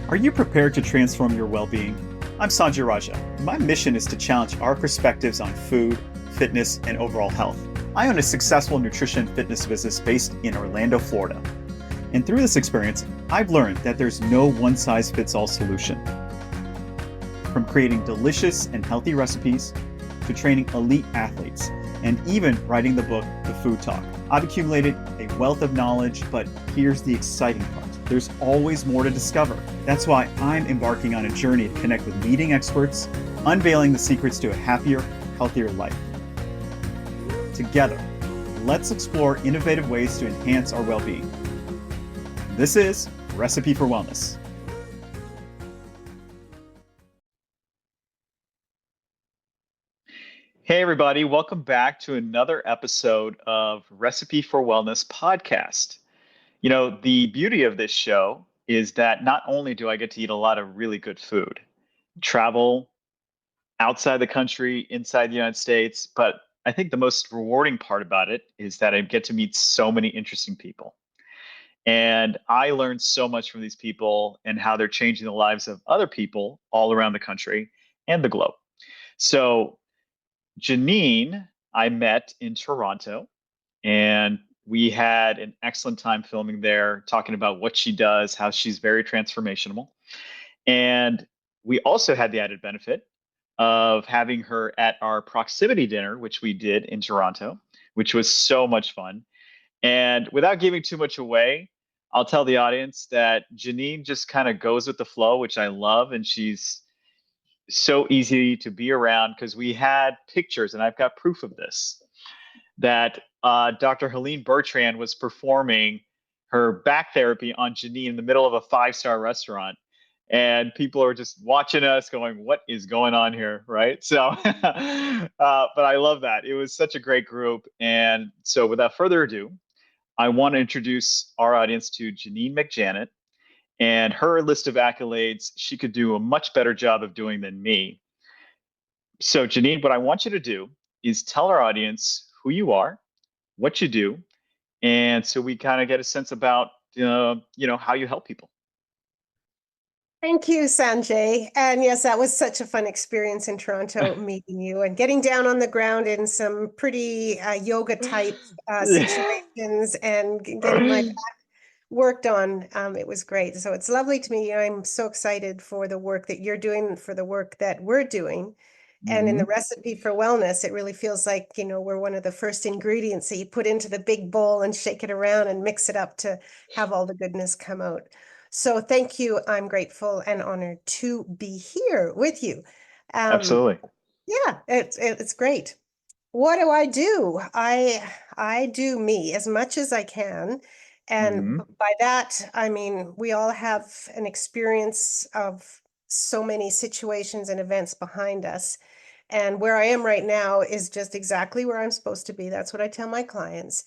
Are you prepared to transform your well-being? I'm Sanjay Raja. My mission is to challenge our perspectives on food, fitness, and overall health. I own a successful nutrition and fitness business based in Orlando, Florida. And through this experience, I've learned that there's no one-size-fits-all solution. From creating delicious and healthy recipes, to training elite athletes, and even writing the book, The Food Talk. I've accumulated a wealth of knowledge, but here's the exciting part. There's always more to discover. That's why I'm embarking on a journey to connect with leading experts, unveiling the secrets to a happier, healthier life. Together, let's explore innovative ways to enhance our well-being. This is Recipe for Wellness. Hey everybody, welcome back to another episode of Recipe for Wellness podcast. You know, the beauty of this show is that not only do I get to eat a lot of really good food, travel outside the country, inside the United States, but I think the most rewarding part about it is that I get to meet so many interesting people. And I learned so much from these people and how they're changing the lives of other people all around the country and the globe. So Janine, I met in Toronto, and we had an excellent time filming there, talking about what she does, how she's very transformational. And we also had the added benefit of having her at our proximity dinner, which we did in Toronto, which was so much fun. And without giving too much away, I'll tell the audience that Janine just kind of goes with the flow, which I love. And she's so easy to be around because we had pictures, and I've got proof of this, that Dr. Helene Bertrand was performing her back therapy on Janine in the middle of a five-star restaurant. And people are just watching us going, what is going on here, right? So, but I love that. It was such a great group. And so without further ado, I want to introduce our audience to Janine McJannet. And her list of accolades, she could do a much better job of doing than me. So, Janine, what I want you to do is tell our audience who you are, what you do, and so we kind of get a sense about, how you help people. Thank you, Sanjay. And yes, that was such a fun experience in Toronto meeting you and getting down on the ground in some pretty yoga type situations and getting my back worked on. It was great. So it's lovely to me. I'm so excited for the work that you're doing, for the work that we're doing. And in the recipe for wellness, it really feels like, we're one of the first ingredients that you put into the big bowl and shake it around and mix it up to have all the goodness come out. So thank you. I'm grateful and honored to be here with you. Absolutely. Yeah, it's great. What do I do? I do me as much as I can. And Hmm. by that, I mean, we all have an experience of so many situations and events behind us. And where I am right now is just exactly where I'm supposed to be. That's what I tell my clients.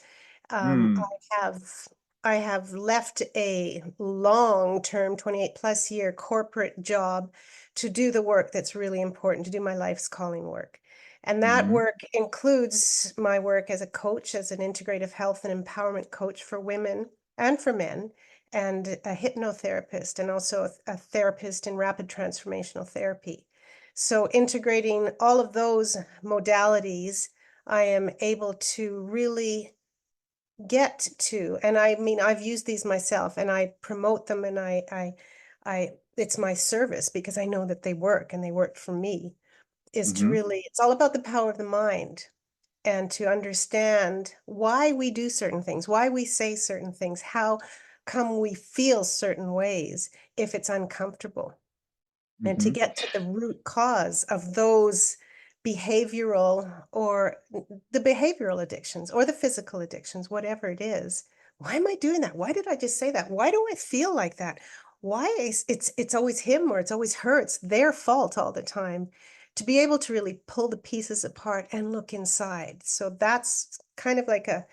Um, Mm. I have I have left a long-term 28 plus year corporate job to do the work that's really important, to do my life's calling work. And that Hmm. work includes my work as a coach, as an integrative health and empowerment coach for women and for men, and a hypnotherapist, and also a therapist in rapid transformational therapy. So integrating all of those modalities, I am able to really get to, and I mean, I've used these myself and I promote them, and it's my service because I know that they work and they work for me, is to Hmm. really, it's all about the power of the mind and to understand why we do certain things, why we say certain things, how come we feel certain ways if it's uncomfortable, and to Hmm. get to the root cause of those behavioral or the behavioral addictions or the physical addictions, whatever it is. Why am I doing that? Why did I just say that? Why do I feel like that? Why is it's always him or it's always her? It's their fault all the time. To be able to really pull the pieces apart and look inside. So that's kind of like a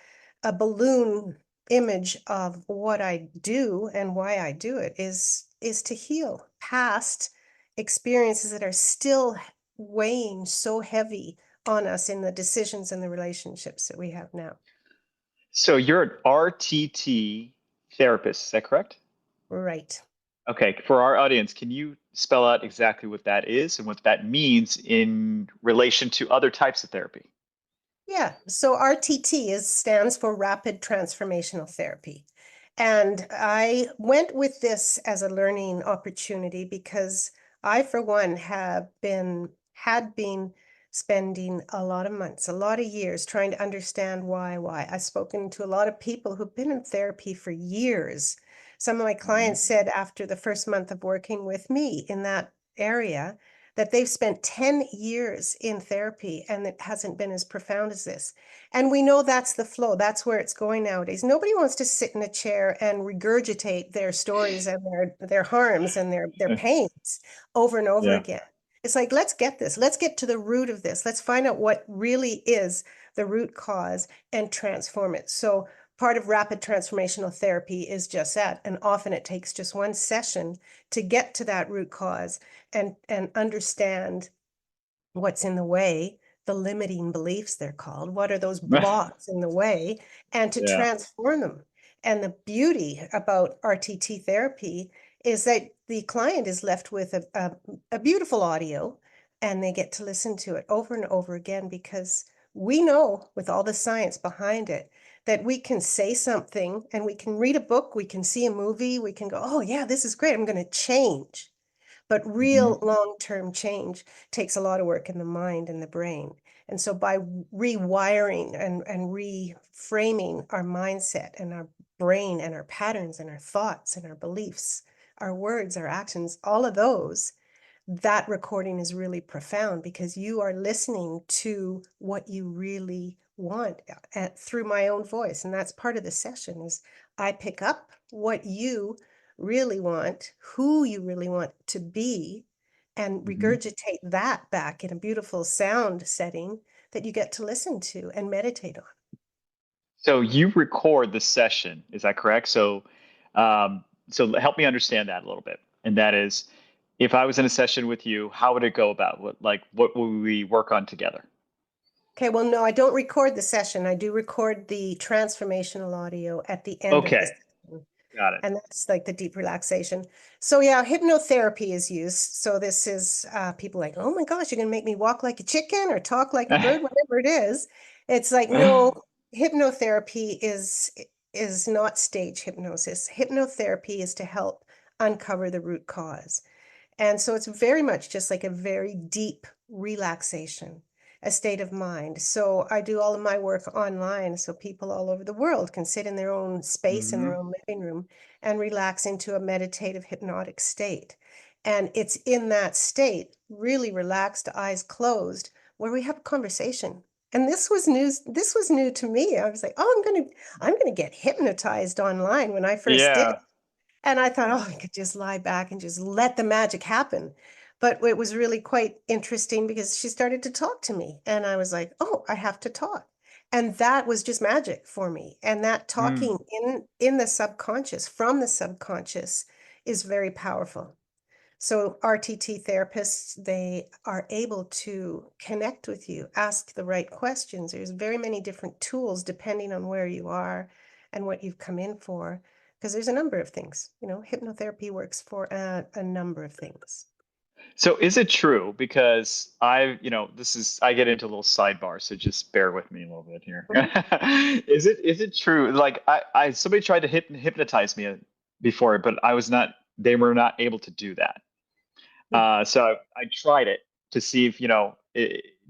balloon image of what I do and why I do it is to heal past experiences that are still weighing so heavy on us in the decisions and the relationships that we have now. So you're an RTT therapist, is that correct? Right. Okay, for our audience, can you spell out exactly what that is and what that means in relation to other types of therapy? Yeah, so RTT stands for Rapid Transformational Therapy. And I went with this as a learning opportunity because I, for one, had been spending a lot of months, a lot of years trying to understand why. I've spoken to a lot of people who've been in therapy for years. Some of my Mhm. clients said after the first month of working with me in that area, that they've spent 10 years in therapy and it hasn't been as profound as this. And we know that's the flow. That's where it's going nowadays. Nobody wants to sit in a chair and regurgitate their stories and their harms and their pains over and over Yeah. again. It's like, let's get this. Let's get to the root of this. Let's find out what really is the root cause and transform it. So part of rapid transformational therapy is just that. And often it takes just one session to get to that root cause and understand what's in the way, the limiting beliefs they're called. What are those blocks in the way? And to Yeah. transform them. And the beauty about RTT therapy is that the client is left with a beautiful audio and they get to listen to it over and over again because we know with all the science behind it that we can say something and we can read a book, we can see a movie, we can go, oh, yeah, this is great. I'm going to change. But Hmm. real long-term change takes a lot of work in the mind and the brain. And so by rewiring and reframing our mindset and our brain and our patterns and our thoughts and our beliefs, our words, our actions, all of those, that recording is really profound because you are listening to what you really want through my own voice. And that's part of the session is I pick up what you really want, who you really want to be, and Hmm. regurgitate that back in a beautiful sound setting that you get to listen to and meditate on. So you record the session, is that correct? So help me understand that a little bit. And that is, if I was in a session with you, how would it go about? What would we work on together? Okay, well, no, I don't record the session. I do record the transformational audio at the end of the Okay, session. got it. And that's like the deep relaxation. So yeah, hypnotherapy is used. So this is people like, oh my gosh, you're gonna make me walk like a chicken or talk like a bird, whatever it is. It's like, no, hypnotherapy is not stage hypnosis. Hypnotherapy is to help uncover the root cause. And so it's very much just like a very deep relaxation, a state of mind. So I do all of my work online so people all over the world can sit in their own space in their Hmm. own living room and relax into a meditative hypnotic state. And it's in that state, really relaxed, eyes closed, where we have a conversation. And this was new to me. I was like, "Oh, I'm going to get hypnotized online" when I first did. Yeah. And I thought, Yeah. "Oh, I could just lie back and just let the magic happen." But it was really quite interesting because she started to talk to me, and I was like, "Oh, I have to talk." And that was just magic for me. And that Mm. talking in the subconscious, from the subconscious, is very powerful. So RTT therapists, they are able to connect with you, ask the right questions. There's very many different tools depending on where you are and what you've come in for, because there's a number of things. Hypnotherapy works for a number of things. So is it true? Because I get into a little sidebar, so just bear with me a little bit here. Mhm. Is it true? Like I somebody tried to hypnotize me before, but they were not able to do that. So I tried it to see if,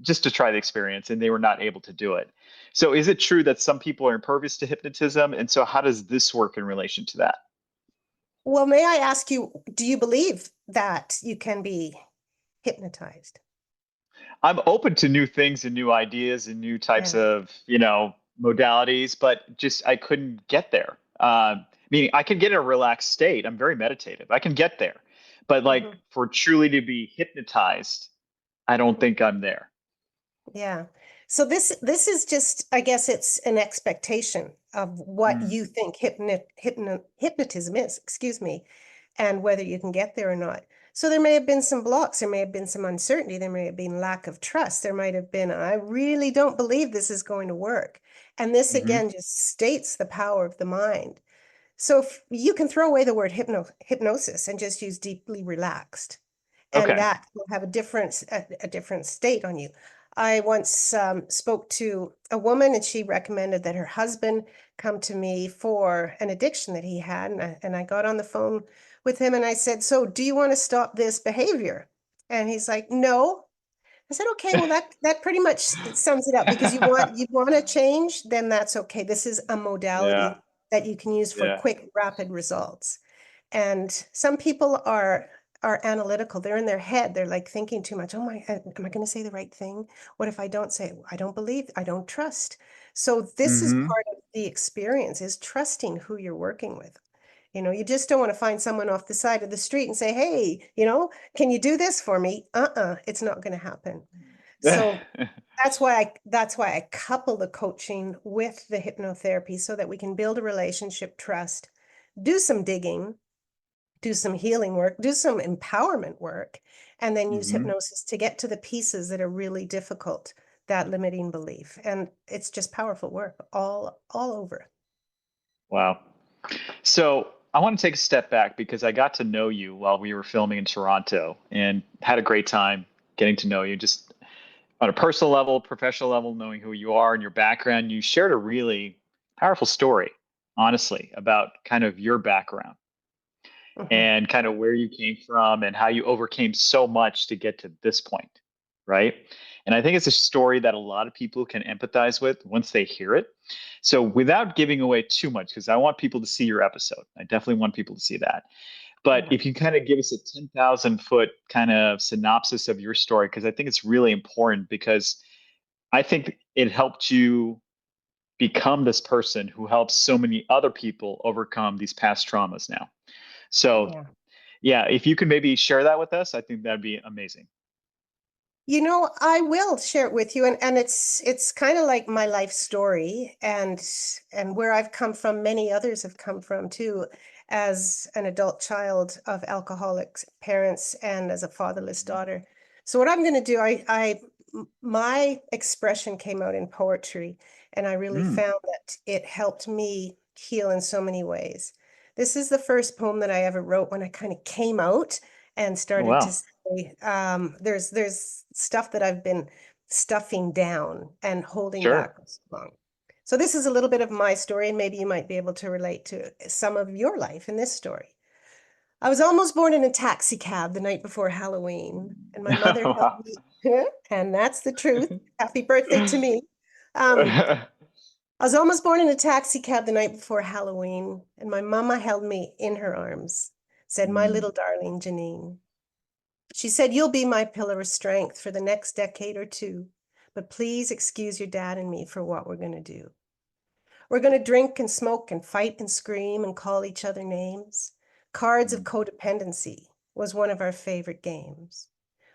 just to try the experience, and they were not able to do it. So is it true that some people are impervious to hypnotism? And so how does this work in relation to that? Well, may I ask you, do you believe that you can be hypnotized? I'm open to new things and new ideas and new types Yeah. of, modalities, but just I couldn't get there. Meaning I can get in a relaxed state. I'm very meditative. I can get there, but like Mhm. for truly to be hypnotized, I don't think I'm there. Yeah. So this is just, I guess it's an expectation of what Mm. you think hypnotism is, excuse me, and whether you can get there or not. So there may have been some blocks, there may have been some uncertainty, there may have been lack of trust, there might have been, I really don't believe this is going to work. And this Hmm. again just states the power of the mind. So if you can throw away the word hypnosis and just use deeply relaxed, and Okay. that will have a different state on you. I once spoke to a woman, and she recommended that her husband come to me for an addiction that he had, and I got on the phone with him and I said, "So, do you want to stop this behavior?" And he's like, "No." I said, "Okay, well that pretty much sums it up, because you want to change, then that's okay. This is a Yeah. modality that you can use for Yeah. quick, rapid results." And some people are analytical. They're in their head. They're like thinking too much. Oh my, am I going to say the right thing? What if I don't say it? I don't believe, I don't trust. So this is Mm-hmm. part of the experience, is trusting who you're working with. You just don't want to find someone off the side of the street and say, "Hey, can you do this for me?" It's not going to happen. So that's why I couple the coaching with the hypnotherapy, so that we can build a relationship, trust, do some digging, do some healing work, do some empowerment work, and then use Mm-hmm. hypnosis to get to the pieces that are really difficult, that limiting belief. And it's just powerful work all over. Wow. So I want to take a step back because I got to know you while we were filming in Toronto and had a great time getting to know you just on a personal level, professional level, knowing who you are and your background. You shared a really powerful story, honestly, about kind of your background Mhm. and kind of where you came from and how you overcame so much to get to this point, right? And I think it's a story that a lot of people can empathize with once they hear it. So, without giving away too much, because I want people to see your episode, I definitely want people to see that. But Yeah. if you kind of give us a 10,000-foot kind of synopsis of your story, because I think it's really important, because I think it helped you become this person who helps so many other people overcome these past traumas now. So, Yeah. yeah, if you could maybe share that with us, I think that'd be amazing. I will share it with you, and it's kind of like my life story, and where I've come from, many others have come from too, as an adult child of alcoholics parents and as a fatherless Mhm. daughter. So what I'm going to do, my expression came out in poetry, and I really Mm. found that it helped me heal in so many ways. This is the first poem that I ever wrote when I kind of came out and Oh, started to wow. say, there's stuff that I've been stuffing down and holding Sure. back so long. So this is a little bit of my story, and maybe you might be able to relate to some of your life in this story. I was almost born in a taxi cab the night before Halloween, and my mother held Wow. me, and that's the truth. Happy birthday to me. Um, I was almost born in a taxi cab the night before Halloween, and my mama held me in her arms, said, "My Mm. little darling Janine." She said, "You'll be my pillar of strength for the next decade or two, but please excuse your dad and me for what we're going to do. We're going to drink and smoke and fight and scream and call each other names. Cards of Mm. codependency was one of our favorite games.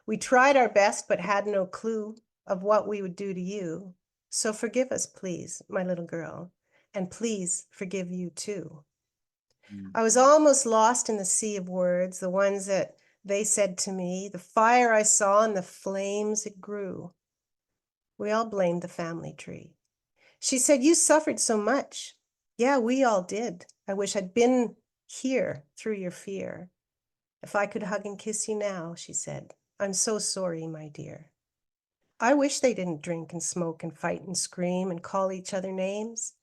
We tried our best, but had no clue of what we would do to you. So forgive us, please, my little girl, and please forgive you too." Mm. I was almost lost in the sea of words, the ones that they said to me, the fire I saw and the flames it grew. We all blamed the family tree. She said, "You suffered so much." Yeah, we all did. I wish I'd been here through your fear. If I could hug and kiss you now, she said, "I'm so sorry, my dear." I wish they didn't drink and smoke and fight and scream and call each other names.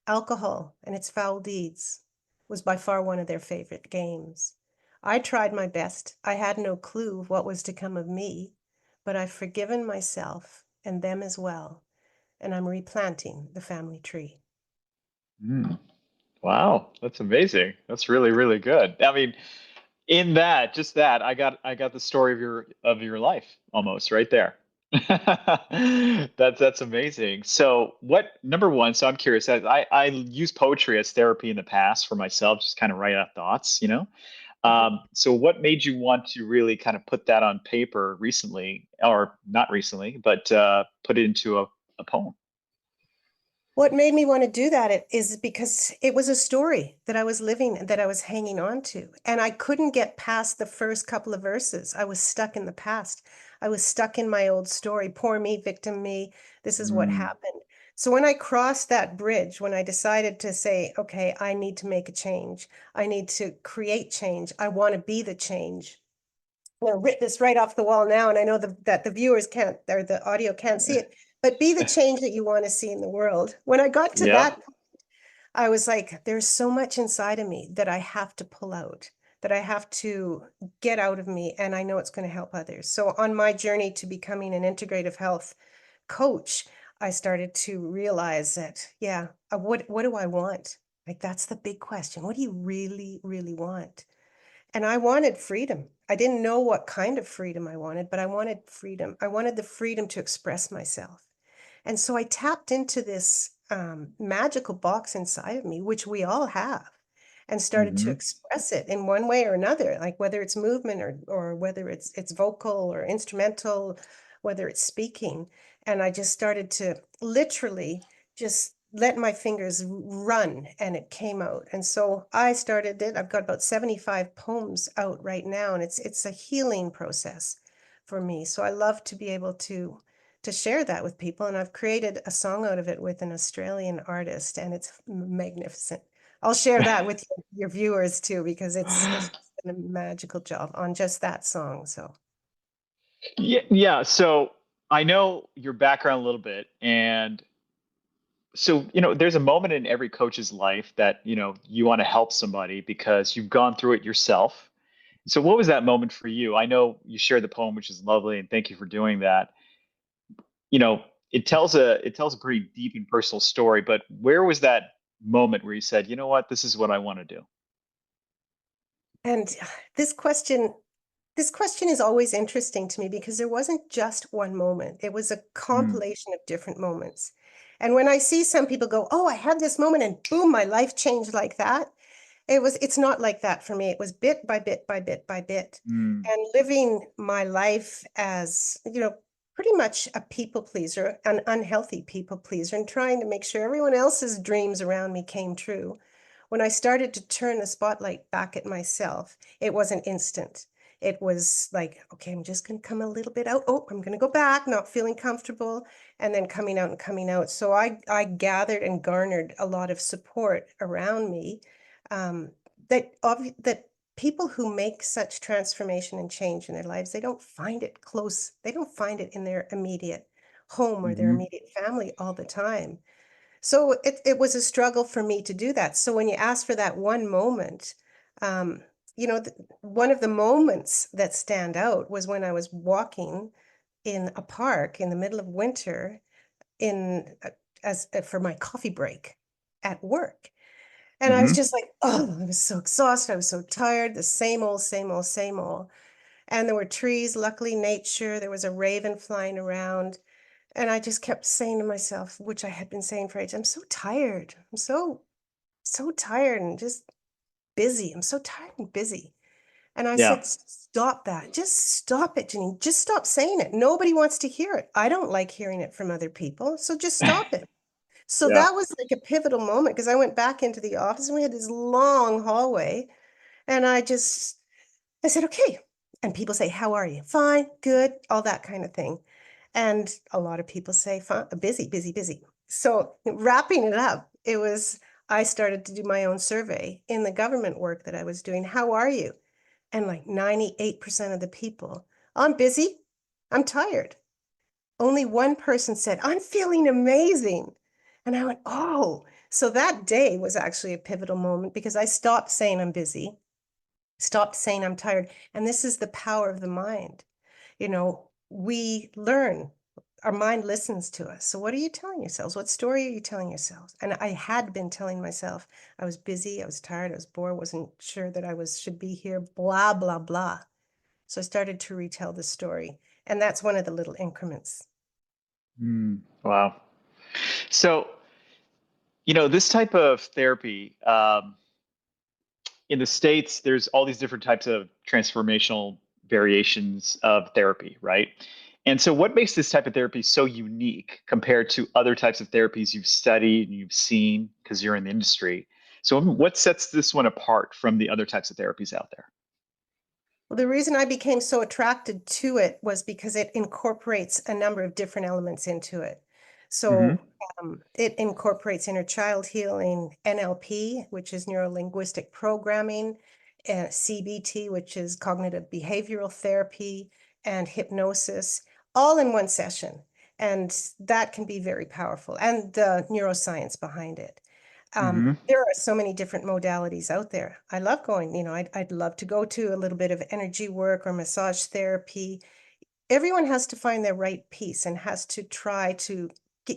Alcohol and its foul deeds was by far one of their favorite games. I tried my best. I had no clue of what was to come of me, but I've forgiven myself and them as well, and I'm replanting the family tree. Mm. Wow, that's amazing. That's really, really good. I mean, in that, just that, I got the story of your life almost right there. That's amazing. So what number one, so I'm curious, I use poetry as therapy in the past for myself, just kind of write out thoughts, you know? Mhm. So what made you want to really kind of put that on paper recently, or not recently, but put it into a poem? What made me want to do that is because it was a story that I was living, that I was hanging on to. And I couldn't get past the first couple of verses. I was stuck in the past. I was stuck in my old story. Poor me, victim me. This is what Mm. happened. So when I crossed that bridge, when I decided to say, okay, I need to make a change, I need to create change, I want to be the change. I'm going to rip this right off the wall now, and I know that the viewers can't, or the audio can't see it, but be the change that you want to see in the world. When I got to Yeah. that, I was like, there's so much inside of me that I have to pull out, that I have to get out of me, and I know it's going to help others. So on my journey to becoming an integrative health coach, I started to realize that, yeah, what do I want? Like, that's the big question. What do you really, really want? And I wanted freedom. I didn't know what kind of freedom I wanted, but I wanted freedom. I wanted the freedom to express myself. And so I tapped into this magical box inside of me, which we all have, and started to Hmm. express it in one way or another, like whether it's movement or whether it's vocal or instrumental, whether it's speaking. And I just started to literally just let my fingers run, and it came out. And so I started it. I've got about 75 poems out right now, and it's a healing process for me. So I love to be able to share that with people. And I've created a song out of it with an Australian artist, and it's magnificent. I'll share that with your viewers too, because it's been a magical job on just that song. So Yeah, yeah. So I know your background a little bit, and so there's a moment in every coach's life that you want to help somebody because you've gone through it yourself. So what was that moment for you? I know you shared the poem, which is lovely, and thank you for doing that. You know, it tells a pretty deep and personal story, but where was that moment where you said, you know what, this is what I want to do? and this question This question is always interesting to me because there wasn't just one moment. It was a Mm, compilation of different moments. And when I see some people go, "Oh, I had this moment and boom, my life changed like that." It's not like that for me. It was bit by bit by bit by bit. mm, And living my life as, pretty much a people pleaser, an unhealthy people pleaser, and trying to make sure everyone else's dreams around me came true. When I started to turn the spotlight back at myself, it wasn't instant. It was like, okay, I'm just going to come a little bit out. Oh, I'm going to go back, not feeling comfortable, and then coming out and coming out. So I gathered and garnered a lot of support around me, um, that people who make such transformation and change in their lives, they don't find it close. They don't find it in their immediate home or their hmm. immediate family all the time. So it was a struggle for me to do that. So when you ask for that one moment, um, one of the moments that stand out was when I was walking in a park in the middle of winter in as for my coffee break at work. And I was Hmm. just like, oh, I was so exhausted. I was so tired. The same old, same old, same old. And there were trees, luckily nature. There was a raven flying around. And I just kept saying to myself, which I had been saying for ages, I'm so tired. I'm so tired and just busy. I'm so tired and busy. And I Yeah. said, stop that. Just stop it, Janine. Just stop saying it. Nobody wants to hear it. I don't like hearing it from other people. So just stop it. So Yeah. that was like a pivotal moment because I went back into the office and we had this long hallway. And I said, okay. And people say, how are you? Fine, good, all that kind of thing. And a lot of people say, fine, busy, busy, busy. So wrapping it up, I started to do my own survey in the government work that I was doing. How are you? And like 98% of the people, I'm busy, I'm tired. Only one person said, I'm feeling amazing. And I went, oh. So that day was actually a pivotal moment because I stopped saying I'm busy, stopped saying I'm tired. And this is the power of the mind. We learn, our mind listens to us. So what are you telling yourselves? What story are you telling yourselves? And I had been telling myself I was busy, I was tired, I was bored, wasn't sure that should be here, blah, blah, blah. So I started to retell the story. And that's one of the little increments. Mm, wow. So, this type of therapy, in the States, there's all these different types of transformational variations of therapy, right? And so, what makes this type of therapy so unique compared to other types of therapies you've studied and you've seen because you're in the industry? So, what sets this one apart from the other types of therapies out there? Well, the reason I became so attracted to it was because it incorporates a number of different elements into it. So it incorporates inner child healing, NLP, which is neuro linguistic programming, CBT, which is cognitive behavioral therapy, and hypnosis, all in one session. And that can be very powerful, and the neuroscience behind it. Mm-hmm. There are so many different modalities out there. I love going, I'd love to go to a little bit of energy work or massage therapy. Everyone has to find their right piece and has to try to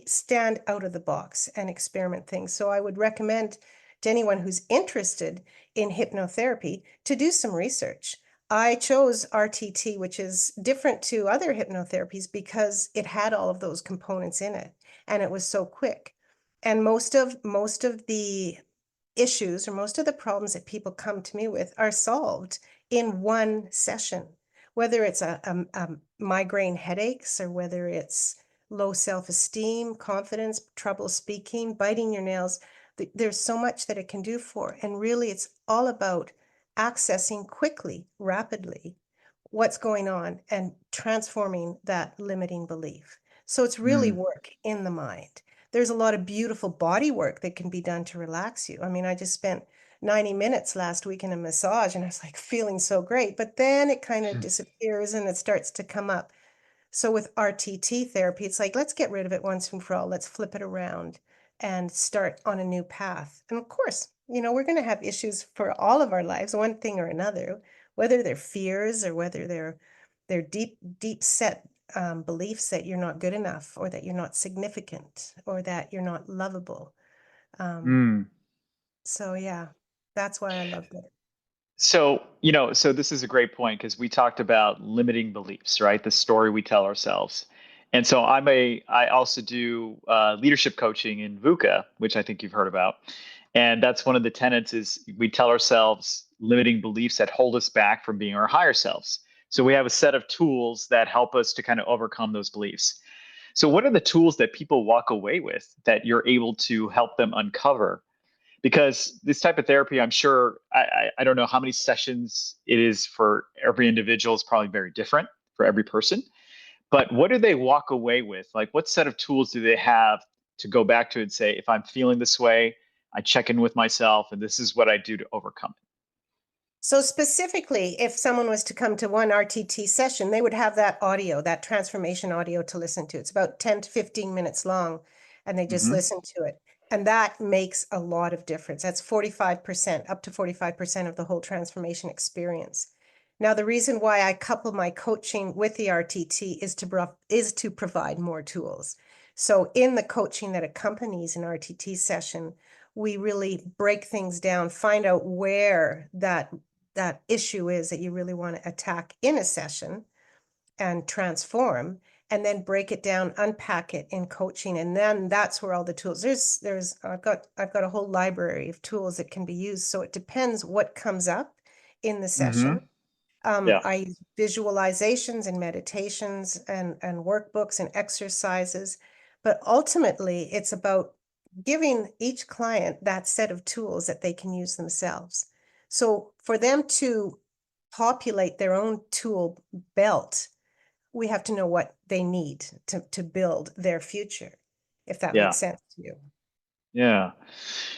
stand out of the box and experiment things. So I would recommend to anyone who's interested in hypnotherapy to do some research. I chose RTT, which is different to other hypnotherapies because it had all of those components in it and it was so quick. And most of the issues or most of the problems that people come to me with are solved in one session, whether it's a migraine headaches or whether it's low self-esteem, confidence, trouble speaking, biting your nails. There's so much that it can do for. And really, it's all about accessing quickly, rapidly, what's going on and transforming that limiting belief. So it's really Mm. work in the mind. There's a lot of beautiful body work that can be done to relax you. I mean, I just spent 90 minutes last week in a massage and I was like feeling so great, but then it kind of disappears and it starts to come up. So with RTT therapy, it's like, let's get rid of it once and for all. Let's flip it around and start on a new path. And of course, we're going to have issues for all of our lives, one thing or another, whether they're fears or whether they're deep set beliefs that you're not good enough or that you're not significant or that you're not lovable. Um, Mm. so yeah, that's why I loved it. So this is a great point because we talked about limiting beliefs, right? The story we tell ourselves. And so I also do leadership coaching in VUCA, which I think you've heard about. And that's one of the tenets is we tell ourselves limiting beliefs that hold us back from being our higher selves. So we have a set of tools that help us to kind of overcome those beliefs. So what are the tools that people walk away with that you're able to help them uncover? Because this type of therapy, I'm sure, I don't know how many sessions it is for every individual. Is probably very different for every person. But what do they walk away with? Like, what set of tools do they have to go back to and say, if I'm feeling this way, I check in with myself, and this is what I do to overcome it. So specifically, if someone was to come to one RTT session, they would have that audio, that transformation audio to listen to. It's about 10 to 15 minutes long, and they just Mm-hmm. listen to it. And that makes a lot of difference. That's 45%, up to 45% of the whole transformation experience. Now, the reason why I couple my coaching with the RTT is to provide more tools. So in the coaching that accompanies an RTT session, we really break things down, find out where that issue is that you really want to attack in a session and transform, and then break it down, unpack it in coaching. And then that's where all the tools, I've got a whole library of tools that can be used. So it depends what comes up in the Mm-hmm. session. Yeah. I use visualizations and meditations and workbooks and exercises, but ultimately it's about giving each client that set of tools that they can use themselves. So for them to populate their own tool belt, we have to know what they need to build their future, if that Yeah. makes sense to you. Yeah.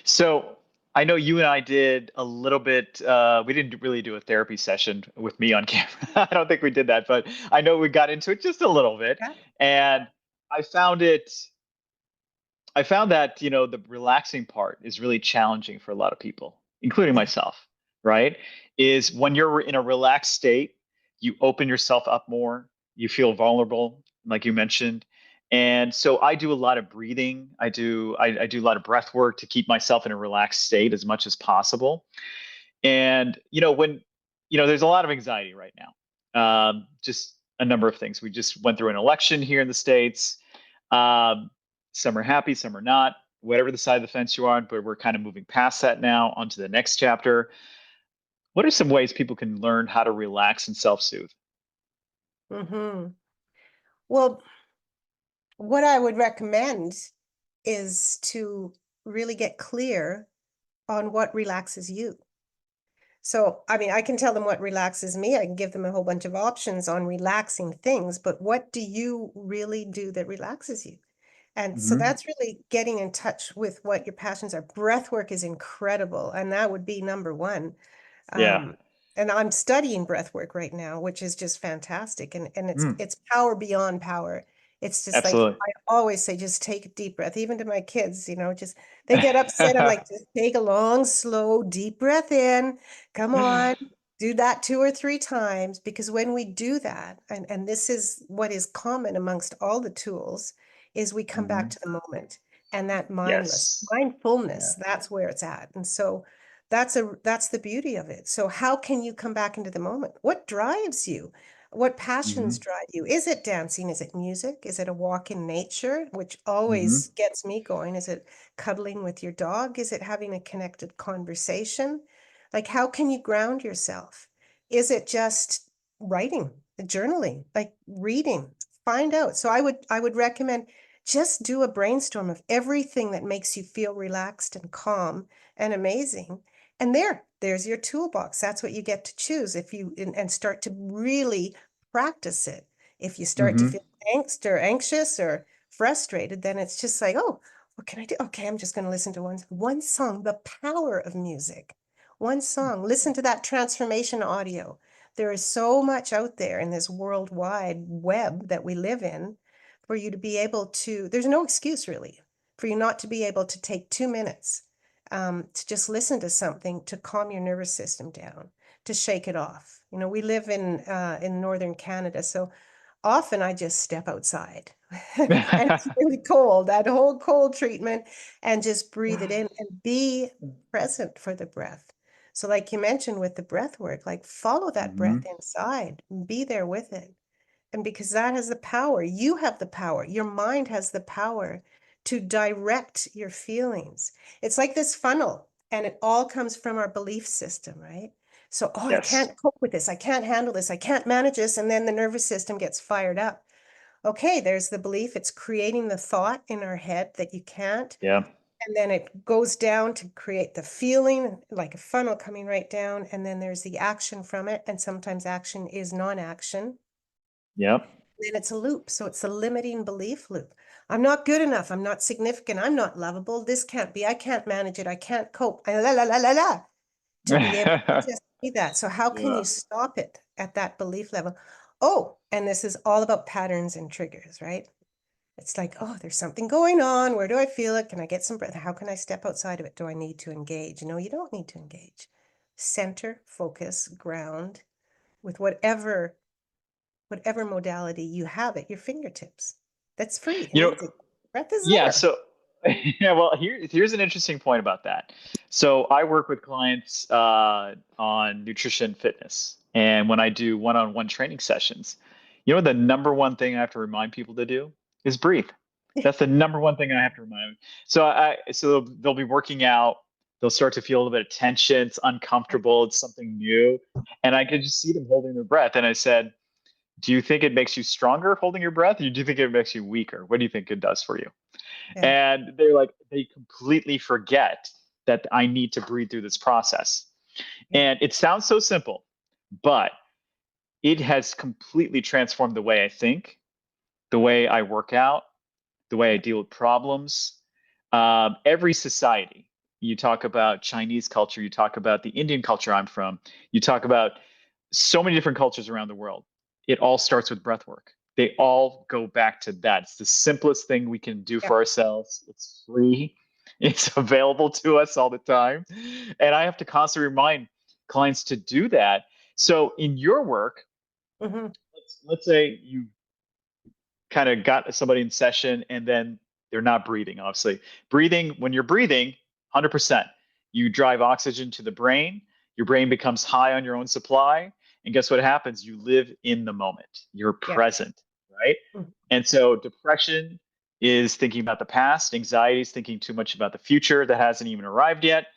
So I know you and I did a little bit. We didn't really do a therapy session with me on camera. I don't think we did that, but I know we got into it just a little bit. Yeah. And I found it, I found that, the relaxing part is really challenging for a lot of people, including Yeah. myself, right? Is when you're in a relaxed state, you open yourself up more, you feel vulnerable, like you mentioned. And so I do a lot of breathing. I do a lot of breath work to keep myself in a relaxed state as much as possible. And there's a lot of anxiety right now. Just a number of things. We just went through an election here in the States. Um, some are happy, some are not, whatever the side of the fence you are on, but we're kind of moving past that now onto the next chapter. What are some ways people can learn how to relax and self-soothe? Mm-hmm. Well, what I would recommend is to really get clear on what relaxes you. So, I mean, I can tell them what relaxes me. I can give them a whole bunch of options on relaxing things, but what do you really do that relaxes you? And so Hmm. that's really getting in touch with what your passions are. Breath work is incredible, and that would be number one. Yeah. Um, and I'm studying breath work right now, which is just fantastic. And Mm, it's power beyond power. It's just like absolutely. I always say, just take a deep breath, even to my kids, just they get upset. I'm like, just take a long, slow, deep breath in. Come on. Do that 2 or 3 times, because when we do that, and this is what is common amongst all the tools, is we come back Hmm. to the moment, and that Yes. mindfulness, Yeah. that's where it's at. And so that's the beauty of it. So how can you come back into the moment? What drives you? What passions Hmm. drive you? Is it dancing? Is it music? Is it a walk in nature, which Hmm. always gets me going? Is it cuddling with your dog? Is it having a connected conversation? Like, how can you ground yourself? Is it just writing, journaling, like reading? Find out. So I would recommend just do a brainstorm of everything that makes you feel relaxed and calm and amazing. And there's your toolbox. That's what you get to choose if you and start to really practice it. If you start to Hmm. feel angst or anxious or frustrated, then it's just like, oh, what can I do? Okay, I'm just going to listen to one song. The power of music. One song. Listen to that transformation audio. There is so much out there in this worldwide web that we live in for you to be able to, there's no excuse really for you not to be able to take 2 minutes to just listen to something to calm your nervous system down, to shake it off. We live in northern Canada, so often I just step outside and it's really cold, that whole cold treatment, and just breathe it in and be present for the breath. So like you mentioned with the breath work, like follow that breath Hmm. inside, be there with it. And because that has the power, you have the power, your mind has the power to direct your feelings. It's like this funnel, and it all comes from our belief system, right? So, oh, I Yes. can't cope with this. I can't handle this. I can't manage this. And then the nervous system gets fired up. Okay, there's the belief. It's creating the thought in our head that you can't. Yeah. And then it goes down to create the feeling, like a funnel coming right down. And then there's the action from it. And sometimes action is non-action. Yep. Then it's a loop. So it's a limiting belief loop. I'm not good enough. I'm not significant. I'm not lovable. This can't be. I can't manage it. I can't cope. La, la, la, la, la, to be able to just see that. So how can you Yeah. stop it at that belief level? Oh, and this is all about patterns and triggers, right? It's like, oh, there's something going on. Where do I feel it? Can I get some breath? How can I step outside of it? Do I need to engage? No, you don't need to engage. Center, focus, ground with whatever modality you have at your fingertips. That's free and You know, easy. Breath is yeah, there. so yeah, well, here's an interesting point about that. So I work with clients on nutrition fitness, and when I do one-on-one training sessions, the number one thing I have to remind people to do is breathe. That's the number one thing I have to remind them. So they'll be working out, they'll start to feel a little bit of tension, it's uncomfortable, it's something new, and I could just see them holding their breath. And I said, "Do you think it makes you stronger holding your breath, or do you think it makes you weaker? What do you think it does for you?" Yeah. And they completely forget that I need to breathe through this process. Yeah. And it sounds so simple, but it has completely transformed the way I think, the way I work out, the way I Yeah. deal with problems. Every society, you talk about Chinese culture, you talk about the Indian culture I'm from, you talk about so many different cultures around the world. It all starts with breath work. They all go back to that. It's the simplest thing we can do Yeah. for ourselves. It's free. It's available to us all the time. And I have to constantly remind clients to do that. So in your work, Hmm. let's say you kind of got somebody in session and then they're not breathing, obviously. Breathing, when you're breathing, 100%, you drive oxygen to the brain, your brain becomes high on your own supply. And guess what happens? You live in the moment, you're Yeah. present, right? Mhm. And so depression is thinking about the past, anxiety is thinking too much about the future that hasn't even arrived yet.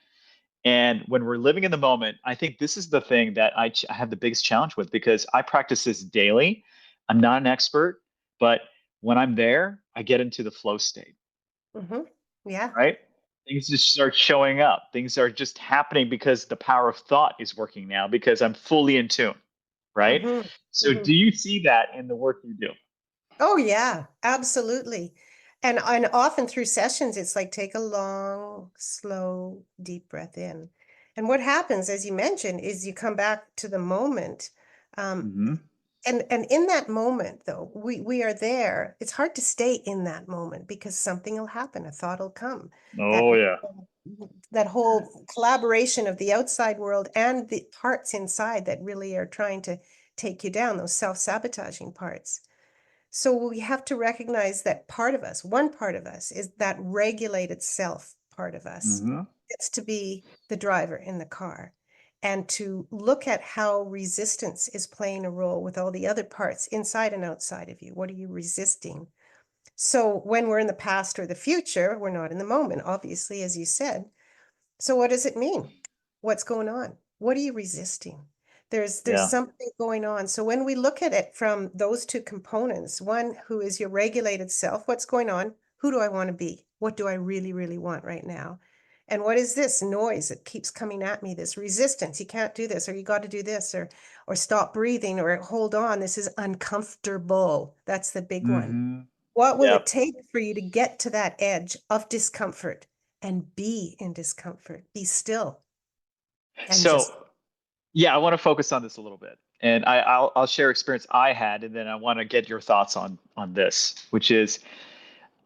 And when we're living in the moment, I think this is the thing that I have the biggest challenge with because I practice this daily. I'm not an expert, but when I'm there, I get into the flow state, Mhm. Yeah. right? Things just start showing up. Things are just happening because the power of thought is working now because I'm fully in tune, right? Mhm. So, do Mhm. you see that in the work you do? Oh, yeah, absolutely. And often through sessions, it's like take a long, slow, deep breath in. And what happens, as you mentioned, is you come back to the moment. Um, Hmm. and in that moment, though, we are there. It's hard to stay in that moment because something will happen, a thought will come. That Oh yeah. that whole collaboration of the outside world and the parts inside that really are trying to take you down, those self-sabotaging parts. So we have to recognize that part of us, one part of us, is that regulated self part of us. Hmm. It's to be the driver in the car and to look at how resistance is playing a role with all the other parts inside and outside of you. What are you resisting? So when we're in the past or the future, we're not in the moment, obviously, as you said. So what does it mean? What's going on? What are you resisting? There's Yeah. something going on. So when we look at it from those two components, one who is your regulated self, what's going on? Who do I want to be? What do I really, really want right now? And what is this noise that keeps coming at me? This resistance. You can't do this, or you got to do this, or stop breathing, or hold on. This is uncomfortable. That's the big one. Hmm. What will it Yep. take for you to get to that edge of discomfort and be in discomfort? Be still and just, So yeah, I want to focus on this a little bit, and I'll share experience I had, and then I want to get your thoughts on this, which is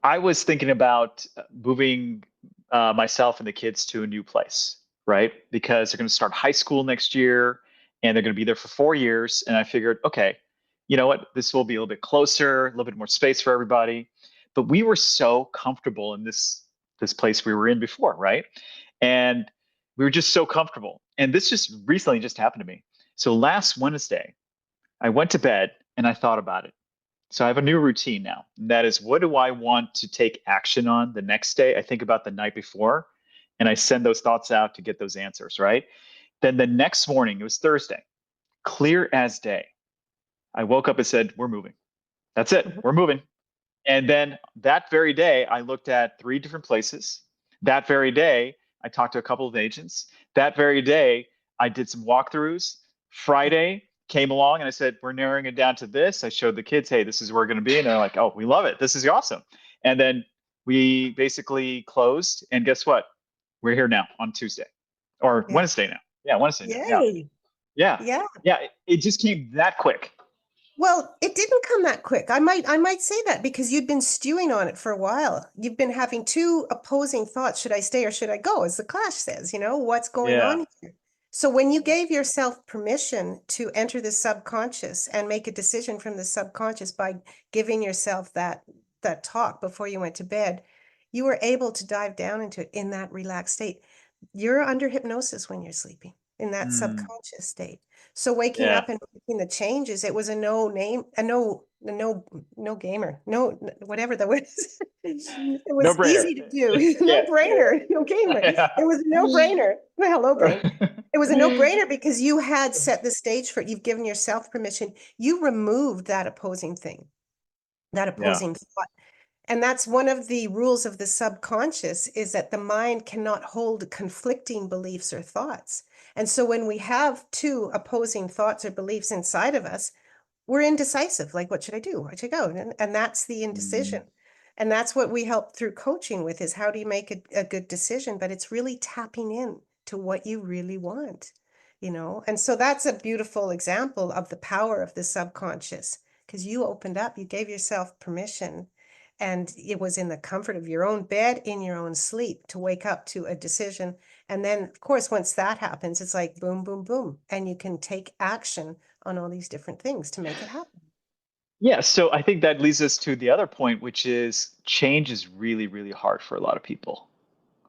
I was thinking about moving myself and the kids to a new place, right? Because they're going to start high school next year, and they're going to be there for 4 years. And I figured, okay, you know what? This will be a little bit closer, a little bit more space for everybody. But we were so comfortable in this place we were in before, right? And we were just so comfortable. And this just recently just happened to me. So last Wednesday, I went to bed and I thought about it. So I have a new routine now. And that is, what do I want to take action on the next day? I think about the night before and I send those thoughts out to get those answers, right? Then the next morning, it was Thursday, clear as day. I woke up and said, we're moving. That's it. Mhm. We're moving. And then that very day, I looked at three different places. That very day, I talked to a couple of agents. That very day, I did some walkthroughs. Friday came along and I said, we're narrowing it down to this. I showed the kids, hey, this is where we're going to be. And they're like, oh, we love it. This is awesome. And then we basically closed. And guess what? We're here now on Tuesday or Yeah. Wednesday now. Yeah, Wednesday now. Yeah. Yay. Yeah. Yeah. Yeah. It just came that quick. Well, it didn't come that quick. I might say that because you'd been stewing on it for a while. You've been having two opposing thoughts. Should I stay or should I go? As the Clash says, what's going Yeah. on here? So when you gave yourself permission to enter the subconscious and make a decision from the subconscious by giving yourself that talk before you went to bed, you were able to dive down into it in that relaxed state. You're under hypnosis when you're sleeping in that Mm, subconscious state. So waking yeah. up and making the changes, it was a no name, no gamer, whatever the word is. It No was brainer. easy to do, no Yeah. Yeah. brainer, no gamer. It Yeah. was a no brainer. Well, hello, brain. It was a no brainer because you had set the stage for it. You've given yourself permission. You removed that opposing thing, that Yeah. opposing thought. And that's one of the rules of the subconscious is that the mind cannot hold conflicting beliefs or thoughts. And so when we have two opposing thoughts or beliefs inside of us, we're indecisive. Like, what should I do? Where should I go? And that's the indecision. Mm, And that's what we help through coaching with is how do you make a good decision? But it's really tapping in to what you really want. And so that's a beautiful example of the power of the subconscious because you opened up, you gave yourself permission, and it was in the comfort of your own bed, in your own sleep to wake up to a decision. And then, of course, once that happens, it's like boom, boom, boom. And you can take action on all these different things to make it happen. yeah. So I think that leads us to the other point, which is change is really, really hard for a lot of people,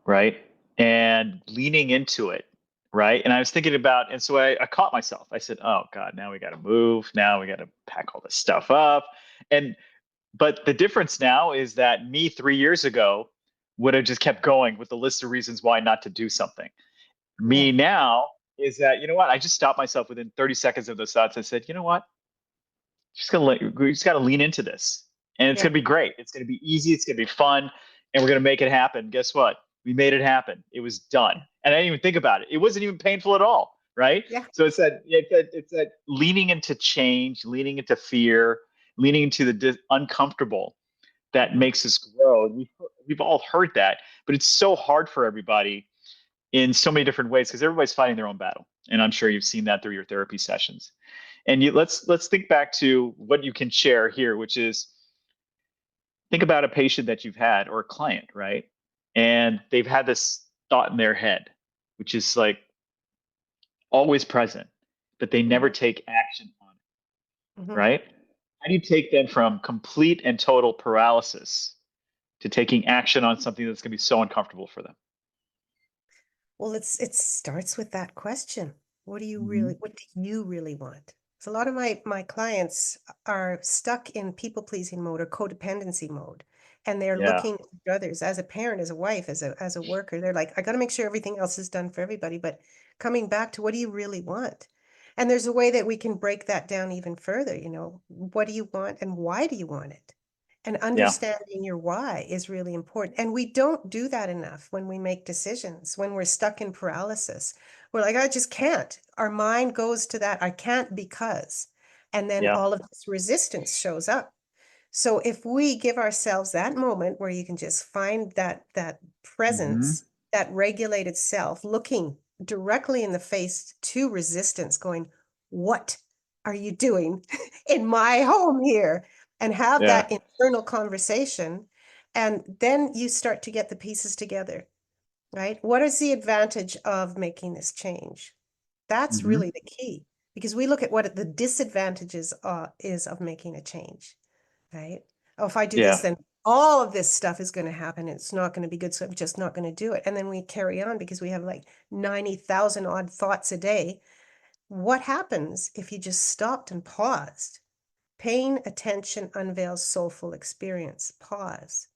right? And leaning into it, right? And I was thinking about, and so I caught myself. I said, oh God, now we got to move. Now we got to pack all this stuff up. And, but the difference now is that me 3 years ago would have just kept going with the list of reasons why not to do something. Yeah. Me now is that, you know what? I just stopped myself within 30 seconds of those thoughts. I said, you know what? We just gotta lean into this. And it's Yeah. gonna be great. It's gonna be easy, it's gonna be fun, and we're gonna make it happen. Guess what? We made it happen. It was done. And I didn't even think about it. It wasn't even painful at all, right? Yeah. So it's that leaning into change, leaning into fear, leaning into the uncomfortable that makes us grow. We've all heard that, but it's so hard for everybody in so many different ways because everybody's fighting their own battle. And I'm sure you've seen that through your therapy sessions. And let's think back to what you can share here, which is think about a patient that you've had or a client, right? And they've had this thought in their head, which is like always present, but they never Mhm, take action on it, mhm. right? How do you take them from complete and total paralysis to taking action on something that's going to be so uncomfortable for them? Well, it starts with that question. Hmm. What do you really want? So a lot of my clients are stuck in people-pleasing mode or codependency mode, and they're Yeah, looking at others as a parent, as a wife, as a worker. They're like, I got to make sure everything else is done for everybody, but coming back to what do you really want? And there's a way that we can break that down even further, what do you want and why do you want it? And yeah, understanding your why is really important. And we don't do that enough when we make decisions, when we're stuck in paralysis. We're like, I just can't. Our mind goes to that, I can't because. And then yeah. all of this resistance shows up. So if we give ourselves that moment where you can just find that Hmm. presence, that regulated self, looking directly in the face to resistance, going, what are you doing in my home here? And have Yeah. that internal conversation. And then you start to get the pieces together, right? What is the advantage of making this change? That's Hmm. really the key because we look at what the disadvantages is of making a change, right? Oh, if I do this, Yeah. then all of this stuff is going to happen. It's not going to be good. So I'm just not going to do it. And then we carry on because we have like 90,000 odd thoughts a day. What happens if you just stopped and paused? Paying attention unveils soulful experience. Pause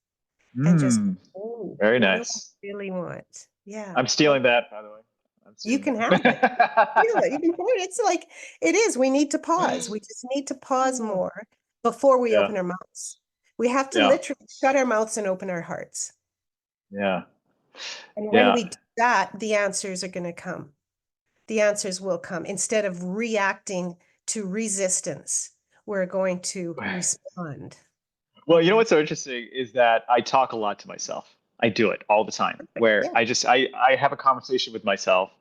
and just, Mm, oh, very what do I nice. really want? Yeah. I'm stealing that, by the way. I'm You stealing can have it. that. Feel it. You can feel it. It's like it is. We need to pause. We just need to pause more before we Yeah. open our mouths. We have to Yeah. literally shut our mouths and open our hearts. Yeah. And when Yeah. we do that, the answers are going to come. The answers will come. Instead of reacting to resistance, we're going to respond. Well, you know what's so interesting is that I talk a lot to myself. I do it all the time where Yeah. I have a conversation with myself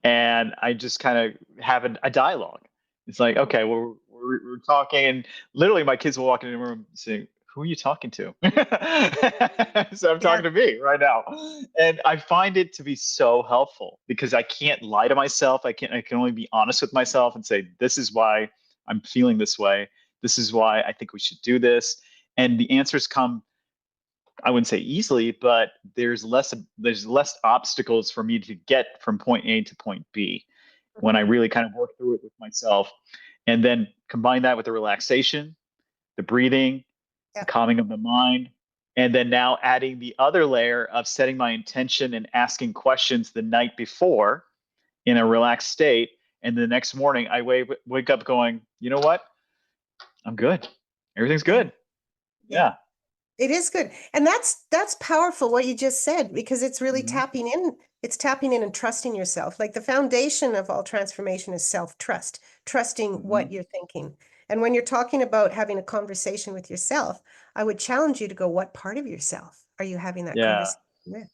and I just kind of have a dialogue. It's like, Mhm. okay, well, we're talking and literally my kids will walk into the room saying, who are you talking to? So I'm Yeah. talking to me right now. And I find it to be so helpful because I can't lie to myself. I can only be honest with myself and say, this is why I'm feeling this way. This is why I think we should do this, and the answers come, I wouldn't say easily, but there's less obstacles for me to get from point A to point B when I Mhm. really kind of work through it with myself, and then combine that with the relaxation, the breathing, the Yeah. calming of the mind, and then now adding the other layer of setting my intention and asking questions the night before in a relaxed state, and the next morning I wake up going, you know what, I'm good, everything's Yeah. good. Yeah. Yeah. It is good. And that's powerful what you just said because it's really Hmm. tapping in. It's tapping in and trusting yourself. Like the foundation of all transformation is self-trust, trusting Hmm. what you're thinking. And when you're talking about having a conversation with yourself, I would challenge you to go, what part of yourself are you having that Yeah. conversation with?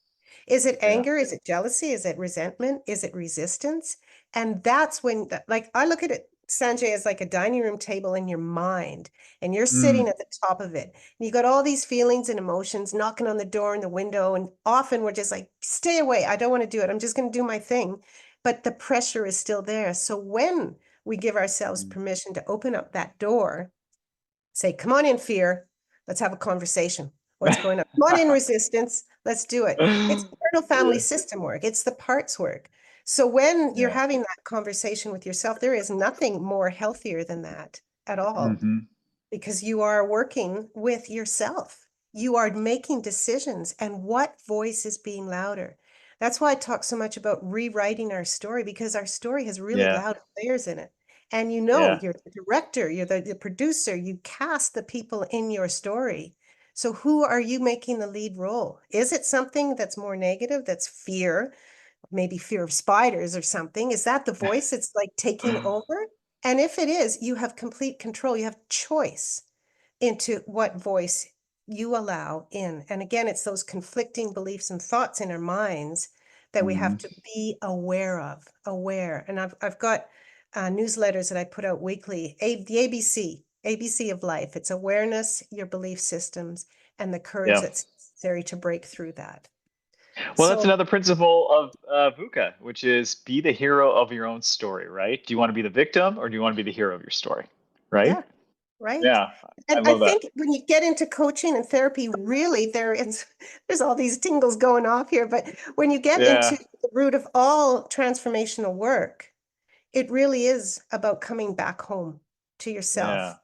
Is it Yeah. anger? Is it jealousy? Is it resentment? Is it resistance? And that's when, like, I look at it, Sanjay, as like a dining room table in your mind, and you're sitting Mm. at the top of it. And you got all these feelings and emotions knocking on the door and the window. And often we're just like, stay away. I don't want to do it. I'm just going to do my thing. But the pressure is still there. So when we give ourselves Mm. permission to open up that door, say, come on in, fear. Let's have a conversation. What's going on? Come on in, resistance. Let's do it. It's internal family Yeah. system work. It's the parts work. So when you're Yeah. having that conversation with yourself, there is nothing more healthier than that at all Hmm. because you are working with yourself. You are making decisions, and what voice is being louder? That's why I talk so much about rewriting our story because our story has really Yeah. loud players in it. And Yeah. you're the director, you're the producer, you cast the people in your story. So who are you making the lead role? Is it something that's more negative, that's fear, maybe fear of spiders or something? Is that the voice that's like taking over? And if it is, you have complete control. You have choice into what voice you allow in. And again, it's those conflicting beliefs and thoughts in our minds that we have Mhm. to be aware of, aware. And I've got newsletters that I put out weekly, the ABC of life. It's awareness, your belief systems, and the courage Yeah. that's necessary to break through that. Well, that's So another principle of VUCA, which is be the hero of your own story, right? Do you want to be the victim or do you want to be the hero of your story? Right? yeah, right. Yeah, I And I love that. think when you get into coaching and therapy, really there's all these tingles going off here, but when you get into Yeah, the root of all transformational work, it really is about coming back home to yeah, yourself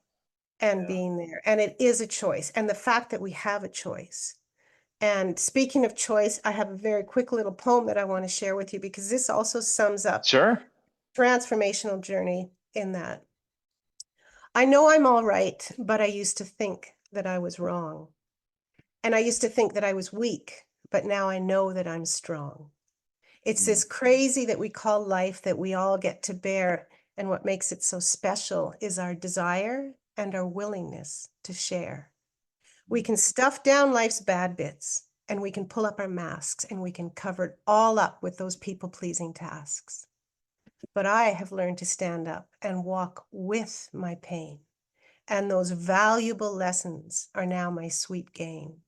and yeah. being there. And it is a choice. And the fact that we have a choice. And speaking of choice, I have a very quick little poem that I want to share with you because this also sums up Sure. transformational journey in that. I know I'm all right, but I used to think that I was wrong. And I used to think that I was weak, but now I know that I'm strong. It's Mm, this crazy that we call life that we all get to bear. And what makes it so special is our desire and our willingness to share. We mm, can stuff down life's bad bits and we can pull up our masks and we can cover it all up with those people pleasing tasks. But I have learned to stand up and walk with my pain. And those valuable lessons are now my sweet gain.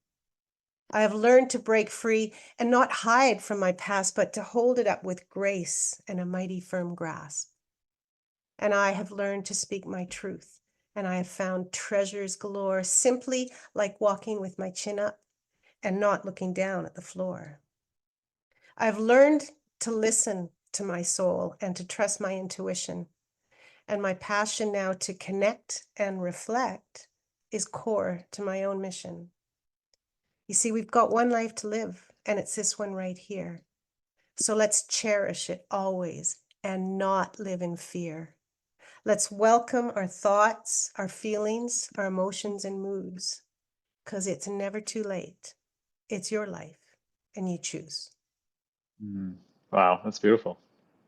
I have learned to break free and not hide from my past, but to hold it up with grace and a mighty firm grasp. And I have learned to speak my truth, and I have found treasures galore, simply like walking with my chin up and not looking down at the floor. I've learned to listen to my soul and to trust my intuition. And my passion now to connect and reflect is core to my own mission. You see, we've got one life to live, and it's this one right here. So let's cherish it always and not live in fear. Let's welcome our thoughts, our feelings, our emotions, and moods, because it's never too late. It's your life, and you choose. mm. Wow, that's beautiful.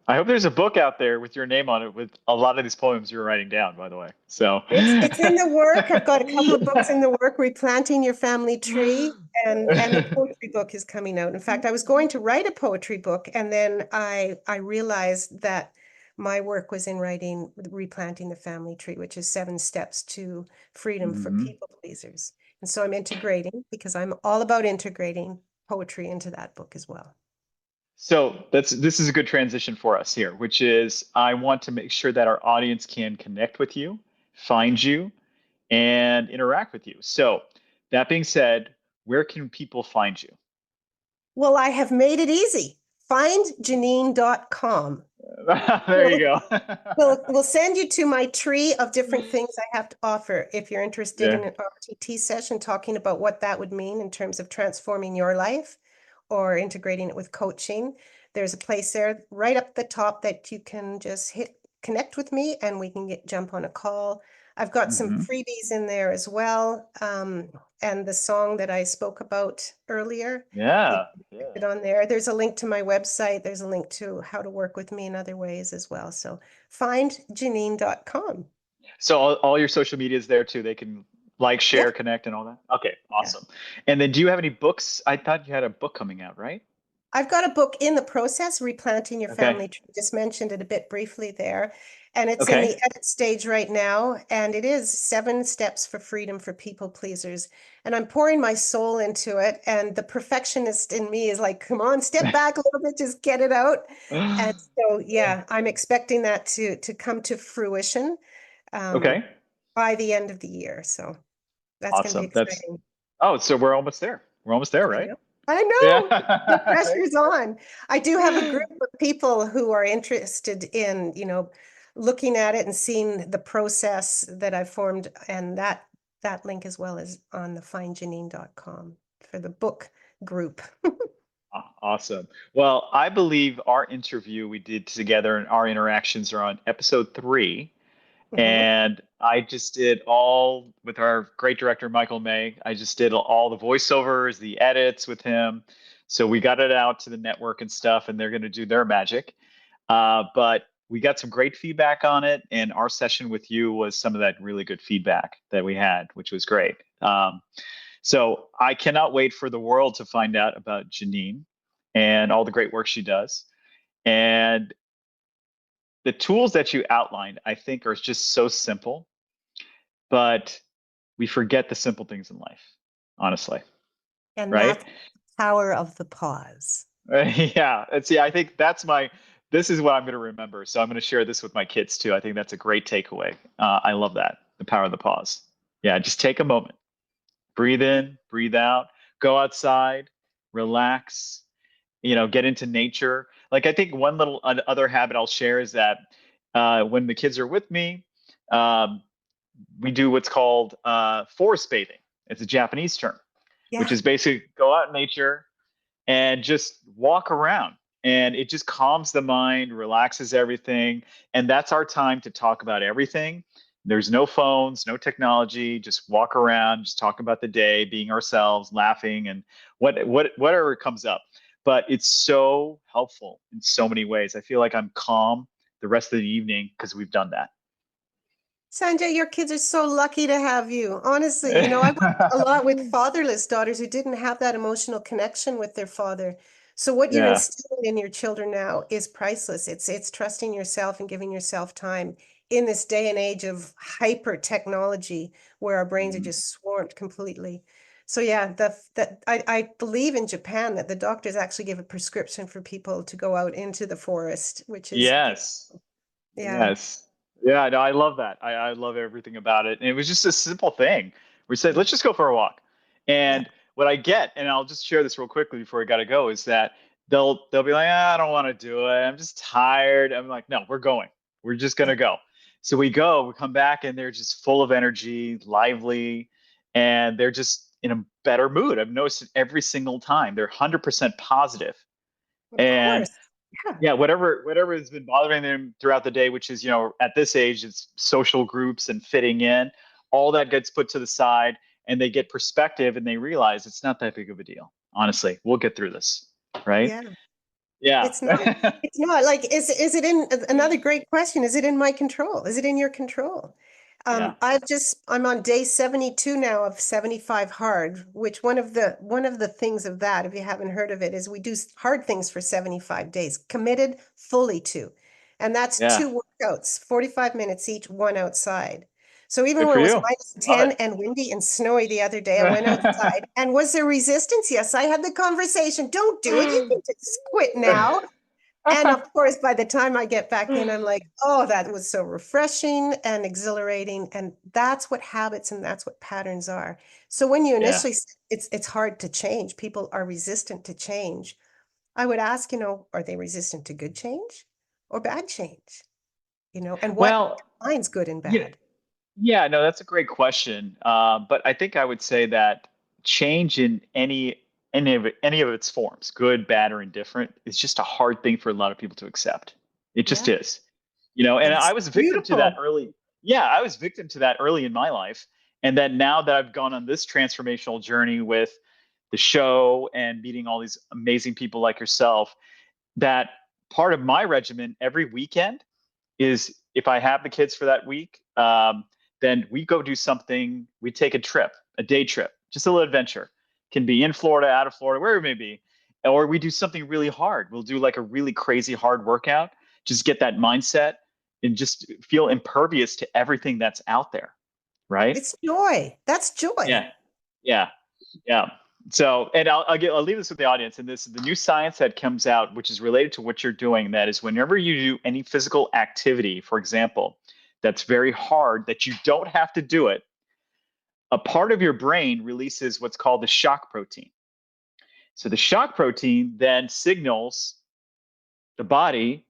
I hope there's a book out there with your name on it with a lot of these poems you're writing down, by the way. So, It's in the work. I've got a couple of books in the work, Replanting Your Family Tree, and the poetry book is coming out. In fact, I was going to write a poetry book, and then I realized that my work was in writing Replanting the Family Tree, which is 7 steps to freedom for Mhm. people pleasers. And so I'm integrating because I'm all about integrating poetry into that book as well. So this is a good transition for us here, which is I want to make sure that our audience can connect with you, find you, and interact with you. So that being said, where can people find you? Well, I have made it easy. FindJanine.com. There you go. We'll send you to my tree of different things I have to offer if you're interested Yeah. in an RTT session talking about what that would mean in terms of transforming your life or integrating it with coaching. There's a place there right up the top that you can just hit connect with me and we can jump on a call. I've got some Hmm. freebies in there as well. And the song that I spoke about earlier, you Yeah. can get Yeah. it on there. There's a link to my website. There's a link to how to work with me in other ways as well. So findjanine.com. So all your social media is there too. They can like, Yeah, share, connect, and all that. Okay, yeah. awesome. And then do you have any books? I thought you had a book coming out, right? I've got a book in the process, Replanting Your Okay. Family Tree. Just mentioned it a bit briefly there. And it's in the Okay. edit stage right now. And it is 7 steps for freedom for people pleasers. And I'm pouring my soul into it. And the perfectionist in me is like, come on, step back a little bit, just get it out. And so, yeah, I'm expecting that to come to fruition Okay. by the end of the year. So that's going to be Awesome. That's exciting. Oh, so we're almost there. We're almost there, I right? know. I know. The Yeah. pressure's on. I do have a group of people who are interested in, looking at it and seeing the process that I've formed, and that link as well is on the findjanine.com for the book group. Awesome. Well, I believe our interview we did together and our interactions are on episode 3. Mhm. And I just did all with our great director, Michael May. I just did all the voiceovers, the edits with him. So we got it out to the network and stuff, and they're going to do their magic. But we got some great feedback on it. And our session with you was some of that really good feedback that we had, which was great. So I cannot wait for the world to find out about Janine and all the great work she does. And the tools that you outlined, I think, are just so simple, but we forget the simple things in life, honestly, And right? that's the power of the pause. Yeah. And see, I think this is what I'm going to remember. So I'm going to share this with my kids too. I think that's a great takeaway. I love that. The power of the pause. Yeah. Just take a moment, breathe in, breathe out, go outside, relax, get into nature. Like, I think one little other habit I'll share is that when the kids are with me, um, we do what's called forest bathing. It's a Japanese term, which Yeah. is basically go out in nature and just walk around. And it just calms the mind, relaxes everything. And that's our time to talk about everything. There's no phones, no technology, just walk around, just talk about the day, being ourselves, laughing, and whatever comes up. But it's so helpful in so many ways. I feel like I'm calm the rest of the evening because we've done that. Sanjay, your kids are so lucky to have you. Honestly, I work a lot with fatherless daughters who didn't have that emotional connection with their father. So what you're Yeah. instilling in your children now is priceless. It's trusting yourself and giving yourself time in this day and age of hyper technology where our brains are Mhm. just swamped completely. So yeah, I believe in Japan that the doctors actually give a prescription for people to go out into the forest, which is Yes. yeah, Yes. Yeah, no, I love that. I love everything about it. And it was just a simple thing. We said, yeah, let's just go for a walk. yeah. And what I get, and I'll just share this real quickly before we gotta go, is that they'll be like, I don't want to do it. I'm just tired. I'm like, no, we're going. We're just Yeah. gonna go. So we go, we come back, and they're just full of energy, lively, and they're just in a better mood. I've noticed it every single time. They're 100% positive. Of And course. Yeah. yeah, whatever has been bothering them throughout the day, which is, at this age, it's social groups and fitting in, all that gets put to the side, and they get perspective and they realize it's not that big of a deal. Honestly, we'll get through this, right? Yeah. Yeah. It's not. It's not like is it in another great question? Is it in my control? Is it in your control? Yeah. I'm on day 72 now of 75 hard, which one of the things of that, if you haven't heard of it, is we do hard things for 75 days, committed fully to. And that's Yeah. two workouts, 45 minutes each, one outside. So even Good when for it was you. minus Love 10 and windy and snowy the other day, I went outside. it. And was there resistance? Yes, I had the conversation. Don't do it. You can just quit now. And of course, by the time I get back in, I'm like, oh, that was so refreshing and exhilarating. And that's what habits and that's what patterns are. So when you Yeah. initially, it's hard to change. People are resistant to change. I would ask, are they resistant to good change or bad change? And what Well, defines good and yeah. bad? Yeah, no, that's a great question. But I think I would say that change in any of its forms, good, bad, or indifferent, is just a hard thing for a lot of people to accept. It just Yeah. is. And And I it's was a victim to that beautiful. early. Yeah, I was victim to that early in my life. And then now that I've gone on this transformational journey with the show and meeting all these amazing people like yourself, that part of my regimen every weekend is if I have the kids for that week, then we go do something. We take a trip, a day trip, just a little adventure. Can be in Florida, out of Florida, wherever it may be. Or we do something really hard. We'll do like a really crazy hard workout, just get that mindset and just feel impervious to everything that's out there. Right. It's joy. That's joy. Yeah. Yeah. Yeah. So, and I'll leave this with the audience. And this is the new science that comes out, which is related to what you're doing. That is, whenever you do any physical activity, for example, that's very hard, that you don't have to do it, a part of your brain releases what's called the shock protein. So the shock protein then signals the body,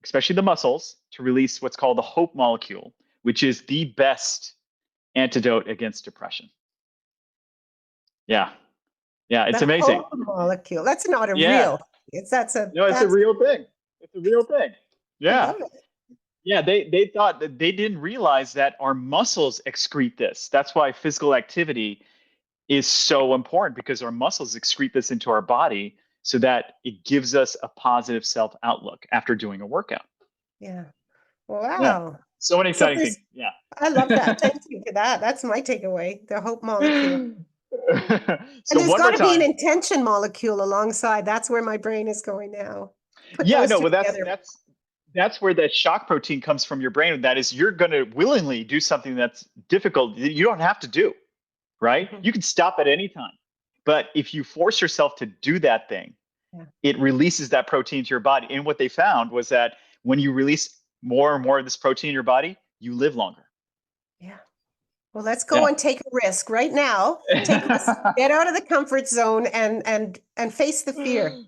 especially the muscles, to release what's called the hope molecule, which is the best antidote against depression. Yeah. Yeah. It's The amazing. hope molecule. That's not a Yeah. real. It's a That's real thing. It's a real thing. I Yeah. love it. Yeah, they thought that they didn't realize that our muscles excrete this. That's why physical activity is so important because our muscles excrete this into our body so that it gives us a positive self outlook after doing a workout. Yeah. Yeah. Wow. So many So exciting things. there's, I love that. Yeah. Thank you for that. That's my takeaway, the hope molecule. And So there's one got more to be an time. intention molecule alongside. That's where my brain is going now. Put Yeah, those no, two but together. that's where that shock protein comes from your brain. That is, you're going to willingly do something that's difficult that you don't have to do, right? Mhm. You can stop at any time. But if you force yourself to do that thing, Yeah. it releases that protein to your body. And what they found was that when you release more and more of this protein in your body, you live longer. Yeah. Well, let's go Yeah. and take a risk right now. Take a risk. Get out of the comfort zone and face the fear.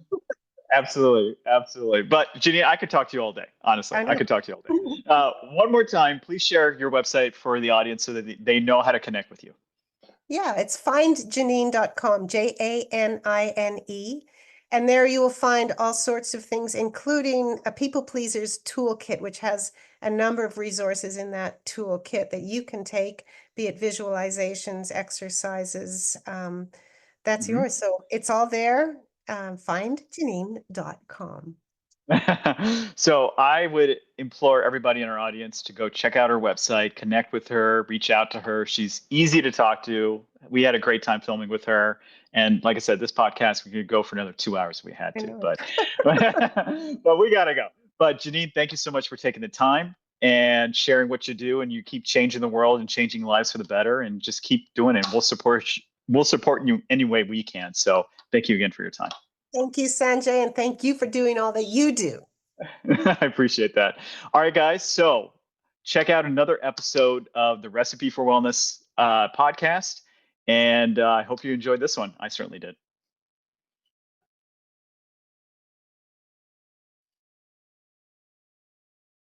Absolutely, absolutely. But Janine, I could talk to you all day. Honestly, I I know. could talk to you all day. One more time, please share your website for the audience so that they know how to connect with you. Yeah, it's findjanine.com, Janine. And there you will find all sorts of things, including a people pleasers toolkit, which has a number of resources in that toolkit that you can take, be it visualizations, exercises. That's Mhm. yours. So it's all there. Findjanine.com. So I would implore everybody in our audience to go check out her website, connect with her, reach out to her. She's easy to talk to. We had a great time filming with her. And like I said, this podcast, we could go for another 2 hours if we had I to, know. but but we gotta go. But Janine, thank you so much for taking the time and sharing what you do, and you keep changing the world and changing lives for the better, and just keep doing it. We'll support you any way we can. So thank you again for your time. Thank you, Sanjay, and thank you for doing all that you do. I appreciate that. All right, guys. So check out another episode of the Recipe for Wellness podcast. And I hope you enjoyed this one. I certainly did.